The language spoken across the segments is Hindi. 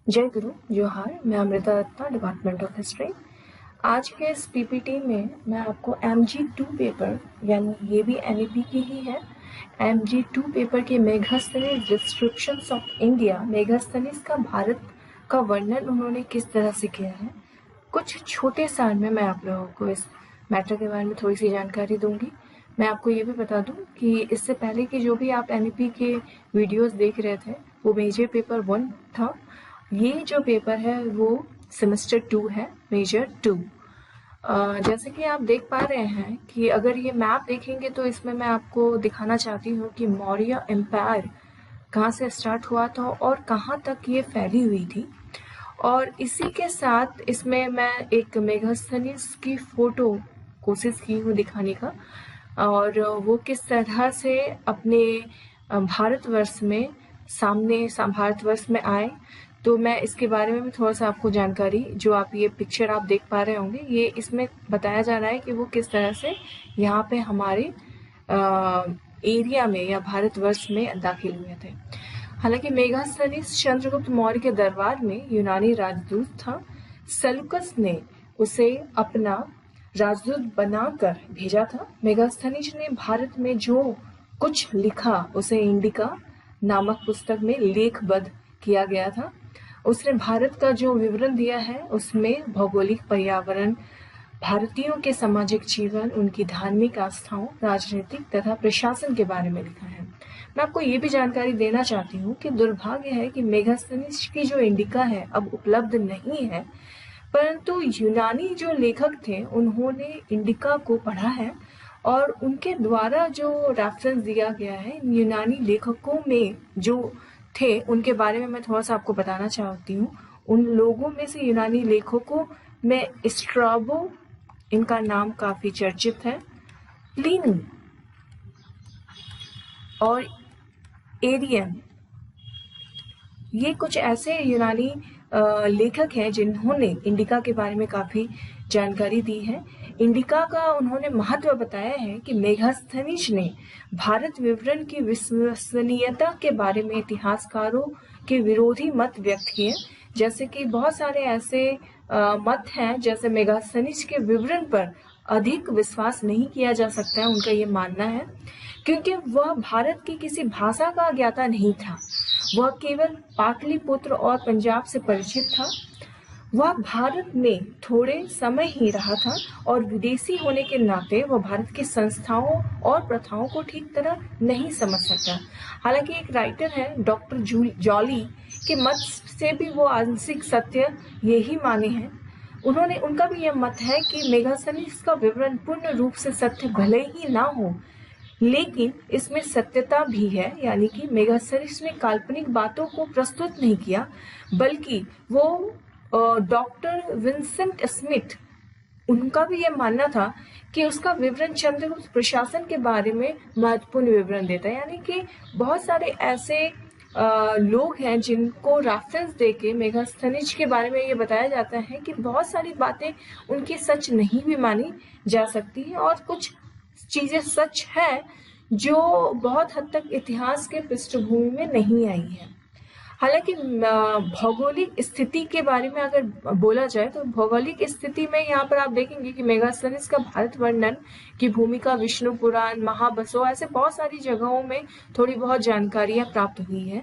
जय गुरु जोहार। मैं Amrita Datta, department of history. आज के इस पीपीटी में मैं आपको MG2 पेपर, यानी ये भी NEP की ही है, MG2 पेपर के Megasthenes descriptions of India, Megasthenes का भारत का वर्णन उन्होंने किस तरह से किया है, कुछ छोटे सार में मैं आप लोगों को इस मैटर के बारे में थोड़ी सी जानकारी दूंगी। मैं आपको ये भी बता दूं कि इससे पहले कि जो भी आप NEP के वीडियोस देख रहे थे वो मेजर पेपर 1 था। ये जो पेपर है वो सेमेस्टर 2 है, मेजर 2। जैसे कि आप देख पा रहे हैं कि अगर ये मैप देखेंगे तो इसमें मैं आपको दिखाना चाहती हूँ कि मौर्य एम्पायर कहाँ से स्टार्ट हुआ था और कहाँ तक ये फैली हुई थी। और इसी के साथ इसमें मैं एक मेगास्थनीज की फोटो कोशिश की हूँ दिखाने का, और वो किस तरह से अपने भारतवर्ष में भारतवर्ष में आए। तो मैं इसके बारे में भी थोड़ा सा आपको जानकारी, जो आप ये पिक्चर आप देख पा रहे होंगे, ये इसमें बताया जा रहा है कि वो किस तरह से यहाँ पे हमारे एरिया में या भारतवर्ष में दाखिल हुए थे। हालांकि मेगास्थनीज चंद्रगुप्त मौर्य के दरबार में यूनानी राजदूत था। सेल्यूकस ने उसे अपना राजदूत बनाकर भेजा था। मेगास्थनीज ने भारत में जो कुछ लिखा उसे इंडिका नामक पुस्तक में लेखबद्ध किया गया था। उसने भारत का जो विवरण दिया है उसमें भौगोलिक, पर्यावरण, भारतीयों के सामाजिक जीवन, उनकी धार्मिक आस्थाओं, राजनीतिक तथा प्रशासन के बारे में लिखा है। मैं आपको ये भी जानकारी देना चाहती हूँ कि दुर्भाग्य है कि मेगास्थनीज की जो इंडिका है अब उपलब्ध नहीं है, परंतु यूनानी जो लेखक थे उन्होंने इंडिका को पढ़ा है और उनके द्वारा जो रेफरेंस दिया गया है यूनानी लेखकों में जो थे उनके बारे में मैं थोड़ा सा आपको बताना चाहती हूँ। उन लोगों में से यूनानी लेखकों में स्ट्राबो, इनका नाम काफी चर्चित है, प्लिनी और एरियन, ये कुछ ऐसे यूनानी लेखक हैं जिन्होंने इंडिका के बारे में काफी जानकारी दी है। इंडिका का उन्होंने महत्व बताया है कि मेगास्थनीज ने भारत विवरण की विश्वसनीयता के बारे में इतिहासकारों के विरोधी मत व्यक्त किए। जैसे कि बहुत सारे ऐसे मत हैं, जैसे मेगास्थनीज के विवरण पर अधिक विश्वास नहीं किया जा सकता है, उनका ये मानना है, क्योंकि वह भारत की किसी भाषा का ज्ञाता नहीं था। वह केवल पाटलिपुत्र और पंजाब से परिचित था। वह भारत में थोड़े समय ही रहा था और विदेशी होने के नाते वह भारत की संस्थाओं और प्रथाओं को ठीक तरह नहीं समझ सकता। हालांकि एक राइटर है डॉक्टर जॉली के मत से भी वो आंशिक सत्य यही माने हैं। उनका भी यह मत है कि मेगास्थनीज का विवरण पूर्ण रूप से सत्य भले ही ना हो, लेकिन इसमें सत्यता भी है, यानी कि मेगास्थनीज ने काल्पनिक बातों को प्रस्तुत नहीं किया, बल्कि वो डॉक्टर विंसेंट स्मिथ, उनका भी यह मानना था कि उसका विवरण चंद्रगुप्त प्रशासन के बारे में महत्वपूर्ण विवरण देता है। यानी कि बहुत सारे ऐसे लोग हैं जिनको रेफरेंस देके मेगास्थनीज के बारे में ये बताया जाता है कि बहुत सारी बातें उनकी सच नहीं भी मानी जा सकती है और कुछ चीजें सच है जो बहुत हद तक इतिहास के पृष्ठभूमि में नहीं आई है। हालांकि भौगोलिक स्थिति के बारे में अगर बोला जाए तो भौगोलिक स्थिति में यहाँ पर आप देखेंगे कि मेगास्थनीज का भारत वर्णन की भूमिका विष्णु पुराण, महाबसो, ऐसे बहुत सारी जगहों में थोड़ी बहुत जानकारियां प्राप्त हुई है।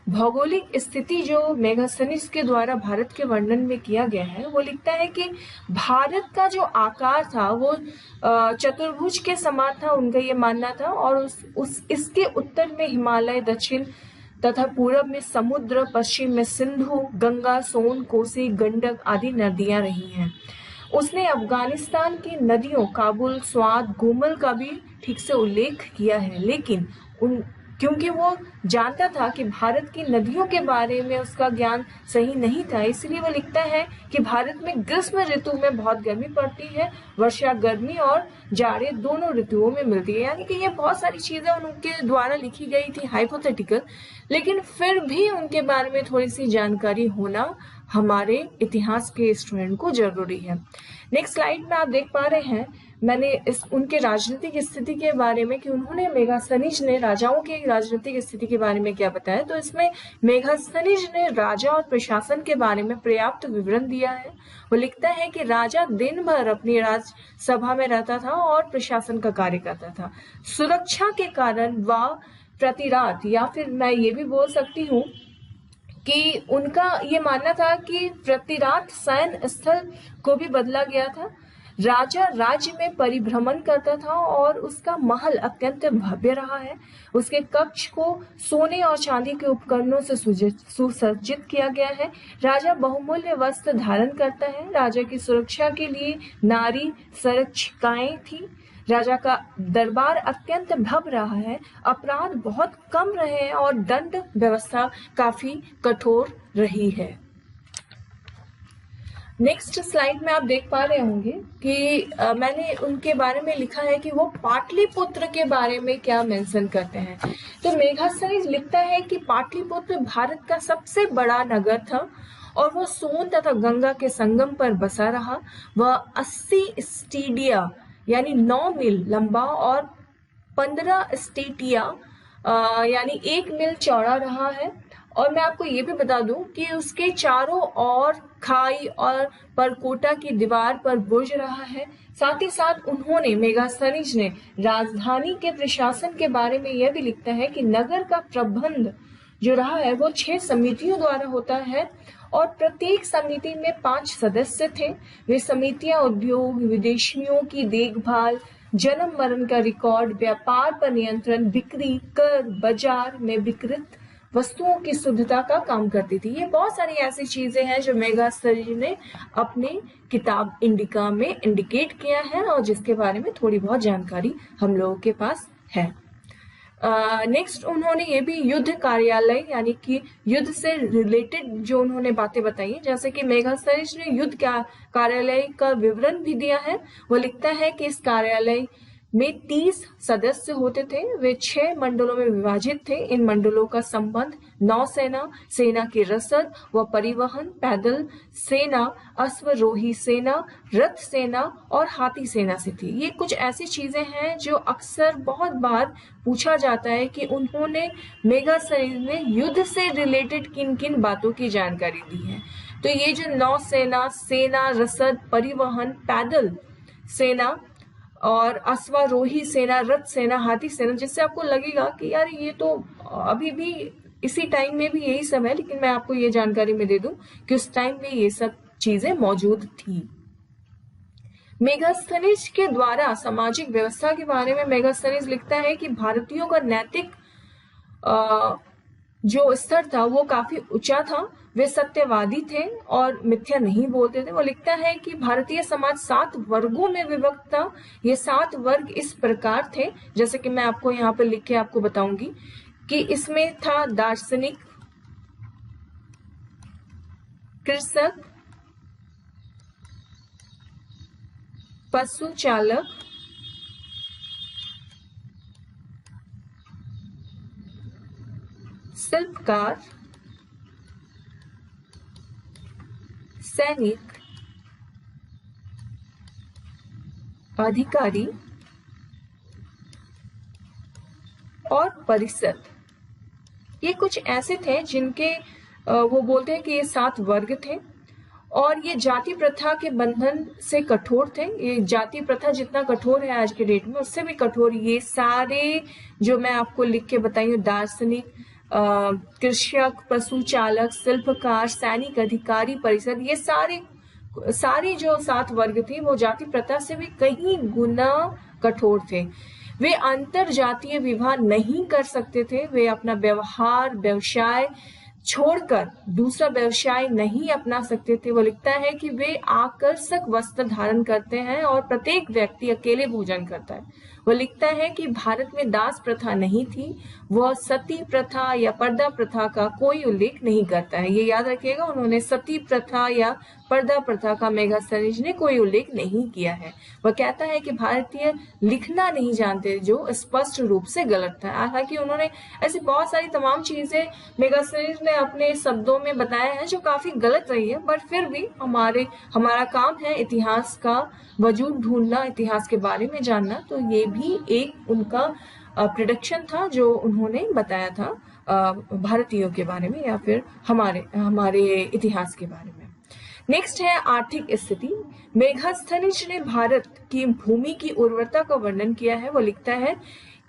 भौगोलिक स्थिति जो मेगास्थनीज के द्वारा भारत के वर्णन में किया गया है वो लिखता है कि भारत का जो आकार था वो चतुर्भुज के समान था, उनका ये मानना था, और इसके उत्तर में हिमालय, दक्षिण तथा पूरब में समुद्र, पश्चिम में सिंधु, गंगा, सोन, कोसी, गंडक आदि नदियां रही हैं। उसने अफगानिस्तान की नदियों काबुल, स्वात, गोमल का भी ठीक से उल्लेख किया है, लेकिन क्योंकि वो जानता था कि भारत की नदियों के बारे में उसका ज्ञान सही नहीं था, इसलिए वो लिखता है कि भारत में ग्रीष्म ऋतु में बहुत गर्मी पड़ती है, वर्षा गर्मी और जाड़े दोनों ऋतुओं में मिलती है। यानी कि ये बहुत सारी चीजें उनके द्वारा लिखी गई थी हाइपोथेटिकल, लेकिन फिर भी उनके बारे में थोड़ी सी जानकारी होना हमारे इतिहास के स्टूडेंट को जरूरी है। नेक्स्ट स्लाइड में आप देख पा रहे हैं मैंने इस उनके राजनीतिक स्थिति के बारे में कि उन्होंने मेगास्थनीज ने राजाओं की राजनीतिक स्थिति के बारे में क्या बताया, तो इसमें मेगास्थनीज ने राजा और प्रशासन के बारे में पर्याप्त विवरण दिया है। वो लिखता है कि राजा दिन भर अपनी राजसभा में रहता था और प्रशासन का कार्य करता था। सुरक्षा के कारण वह प्रति रात, या फिर मैं ये भी बोल सकती हूँ कि उनका ये मानना था कि प्रति रात सैन्य स्थल को भी बदला गया था। राजा राज्य में परिभ्रमण करता था और उसका महल अत्यंत भव्य रहा है। उसके कक्ष को सोने और चांदी के उपकरणों से सुसज्जित किया गया है। राजा बहुमूल्य वस्त्र धारण करता है। राजा की सुरक्षा के लिए नारी संरक्षिकाएं थी। राजा का दरबार अत्यंत भव्य रहा है। अपराध बहुत कम रहे हैं और दंड व्यवस्था काफी कठोर रही है। नेक्स्ट स्लाइड में आप देख पा रहे होंगे कि मैंने उनके बारे में लिखा है कि वो पाटलिपुत्र के बारे में क्या मेंशन करते हैं। तो मेगास्थनीज लिखता है कि पाटलिपुत्र भारत का सबसे बड़ा नगर था और वो सोन तथा गंगा के संगम पर बसा रहा। वह 80 स्टेडिया यानी 9 मील लंबा और 15 स्टेटिया यानी 1 मील चौड़ा रहा है। और मैं आपको ये भी बता दूं कि उसके चारों ओर खाई और परकोटा की दीवार पर बुर्ज रहा है। साथ ही साथ उन्होंने मेगास्थनीज ने राजधानी के प्रशासन के बारे में यह भी लिखता है कि नगर का प्रबंध जो रहा है वो 6 समितियों द्वारा होता है और प्रत्येक समिति में 5 सदस्य थे। वे समितियां उद्योग, विदेशियों की देखभाल, जन्म मरण का रिकॉर्ड, व्यापार पर नियंत्रण, बिक्री, कर, बाजार में विकृत वस्तुओं की शुद्धता का काम करती थी। ये बहुत सारी ऐसी चीजें हैं जो मेगास्थनीज ने अपने किताब इंडिका में इंडिकेट किया है और जिसके बारे में थोड़ी बहुत जानकारी हम लोगों के पास है। नेक्स्ट उन्होंने ये भी युद्ध कार्यालय यानी कि युद्ध से रिलेटेड जो उन्होंने बातें बताई है, जैसे कि मेगास्थनीज ने युद्ध कार्यालय का विवरण भी दिया है। वो लिखता है कि इस कार्यालय में 30 सदस्य होते थे। वे 6 मंडलों में विभाजित थे। इन मंडलों का संबंध नौसेना, सेना की रसद व परिवहन, पैदल सेना, अश्वरोही सेना, रथ सेना और हाथी सेना से थी। ये कुछ ऐसी चीजें हैं जो अक्सर बहुत बार पूछा जाता है कि उन्होंने मेगास्थनीज ने युद्ध से रिलेटेड किन किन बातों की जानकारी दी है। तो ये जो नौसेना, सेना, रसद, परिवहन, पैदल सेना और अश्वारोही सेना, रथ सेना, हाथी सेना, जिससे आपको लगेगा कि यार ये तो अभी भी इसी टाइम में भी यही सब है, लेकिन मैं आपको ये जानकारी में दे दूं कि उस टाइम में ये सब चीजें मौजूद थी। मेगास्थनीज के द्वारा सामाजिक व्यवस्था के बारे में मेगास्थनीज लिखता है कि भारतीयों का नैतिक जो स्तर था वो काफी ऊंचा था। वे सत्यवादी थे और मिथ्या नहीं बोलते थे। वो लिखता है कि भारतीय समाज 7 वर्गों में विभक्त था। ये 7 वर्ग इस प्रकार थे, जैसे कि मैं आपको यहाँ पर लिख के आपको बताऊंगी कि इसमें था दार्शनिक, कृषक, पशु चालक, शिल्पकार, सैनिक, अधिकारी और परिषद। ये कुछ ऐसे थे जिनके वो बोलते हैं कि ये 7 वर्ग थे और ये जाति प्रथा के बंधन से कठोर थे। ये जाति प्रथा जितना कठोर है आज के डेट में, उससे भी कठोर ये सारे जो मैं आपको लिख के बताई हूँ, दार्शनिक, कृषक, पशु चालक, शिल्पकार, सैनिक, अधिकारी, परिषद, ये सारी जो 7 वर्ग थे वो जाति प्रथा से भी कहीं गुना कठोर थे। वे अंतर जातीय विवाह नहीं कर सकते थे। वे अपना व्यवसाय छोड़कर दूसरा व्यवसाय नहीं अपना सकते थे। वो लिखता है कि वे आकर्षक वस्त्र धारण करते हैं और प्रत्येक व्यक्ति अकेले भोजन करता है। वह लिखता है कि भारत में दास प्रथा नहीं थी। वह सती प्रथा या पर्दा प्रथा का कोई उल्लेख नहीं करता है। ये याद रखिएगा, उन्होंने सती प्रथा या पर्दा प्रथा का मेगास्थनीज ने कोई उल्लेख नहीं किया है। वह कहता है कि भारतीय लिखना नहीं जानते, जो स्पष्ट रूप से गलत था। हालांकि उन्होंने ऐसी बहुत सारी तमाम चीजें मेगास्थनीज ने अपने शब्दों में बताया है जो काफी गलत रही है, बट फिर भी हमारा काम है इतिहास का वजूद ढूंढना, इतिहास के बारे में जानना। तो ये भी एक उनका प्रेडिक्शन था जो उन्होंने बताया था भारतीयों के बारे में या फिर हमारे इतिहास के बारे में। नेक्स्ट है आर्थिक स्थिति। मेगास्थनीज ने भारत की भूमि की उर्वरता का वर्णन किया है। वो लिखता है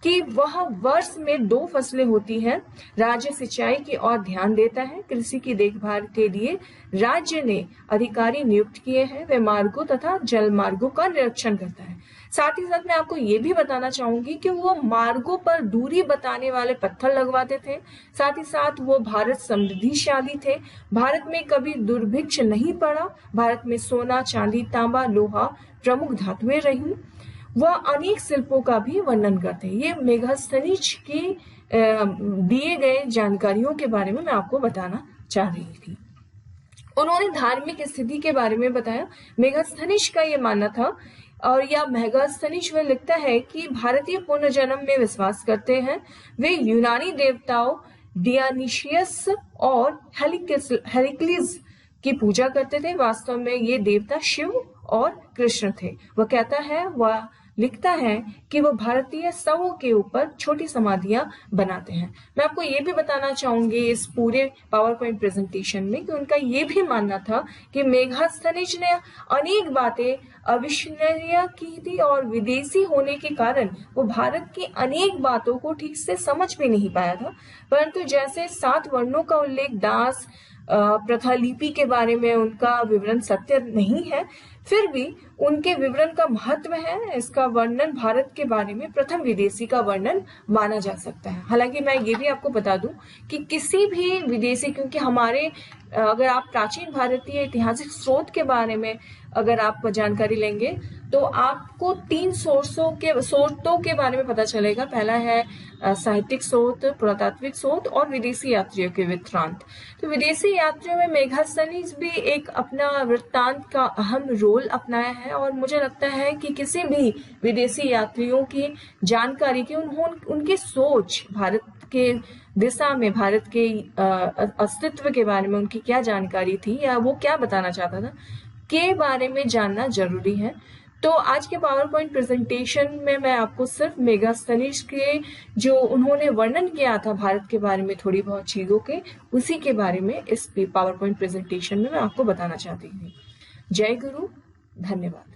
कि वह वर्ष में 2 फसलें होती हैं। राज्य सिंचाई की ओर ध्यान देता है। कृषि की देखभाल के लिए राज्य ने अधिकारी नियुक्त किए हैं। वे मार्गों तथा जल मार्गों का निरीक्षण करता है। साथ ही साथ मैं आपको ये भी बताना चाहूंगी कि वो मार्गों पर दूरी बताने वाले पत्थर लगवाते थे। साथ ही साथ वो भारत समृद्धिशाली थे। भारत में कभी दुर्भिक्ष नहीं पड़ा। भारत में सोना, चांदी, तांबा, लोहा प्रमुख धातुएं रही। वह अनेक शिल्पों का भी वर्णन करते हैं। ये मेगास्थनीज की दिए गए जानकारियों के बारे में मैं आपको बताना चाह रही थी। उन्होंने धार्मिक स्थिति के बारे में बताया। मेगास्थनीज का ये मानना था और या मेगास्थनीज में लिखता है कि भारतीय पुनर्जन्म में विश्वास करते हैं। वे यूनानी देवताओं डियानिशियस और हेलिक्लिस की पूजा करते थे। वास्तव में ये देवता शिव और कृष्ण थे। वह कहता है, वह लिखता है कि वह भारतीय शवों के ऊपर छोटी समाधियां बनाते हैं। मैं आपको ये भी बताना चाहूंगी इस पूरे पावर पॉइंट प्रेजेंटेशन में कि उनका ये भी मानना था कि मेगास्थनीज ने अनेक बातें अविश्वसनीय की थी और विदेशी होने के कारण वो भारत की अनेक बातों को ठीक से समझ भी नहीं पाया था। परंतु जैसे 7 वर्णों का उल्लेख, दास प्रथा लिपि के बारे में उनका विवरण सत्य नहीं है, फिर भी उनके विवरण का महत्व है। इसका वर्णन भारत के बारे में प्रथम विदेशी का वर्णन माना जा सकता है। हालांकि मैं ये भी आपको बता दूं कि किसी भी विदेशी, क्योंकि हमारे अगर आप प्राचीन भारतीय ऐतिहासिक स्रोत के बारे में अगर आप जानकारी लेंगे तो आपको 3 स्रोतों के बारे में पता चलेगा। पहला है साहित्यिक स्रोत, पुरातात्विक स्रोत और विदेशी यात्रियों के वृत्तांत। तो विदेशी यात्रियों में मेगास्थनीज भी एक अपना वृत्तांत का अहम रोल अपनाया है और मुझे लगता है कि किसी भी विदेशी यात्रियों की जानकारी की उनकी सोच भारत के दिशा में, भारत के अस्तित्व के बारे में उनकी क्या जानकारी थी या वो क्या बताना चाहता था के बारे में जानना जरूरी है। तो आज के पावर पॉइंट प्रेजेंटेशन में मैं आपको सिर्फ मेगास्थनीज के जो उन्होंने वर्णन किया था भारत के बारे में थोड़ी बहुत चीजों के, उसी के बारे में इस पावर पॉइंट प्रेजेंटेशन में मैं आपको बताना चाहती हूँ। जय गुरु, धन्यवाद।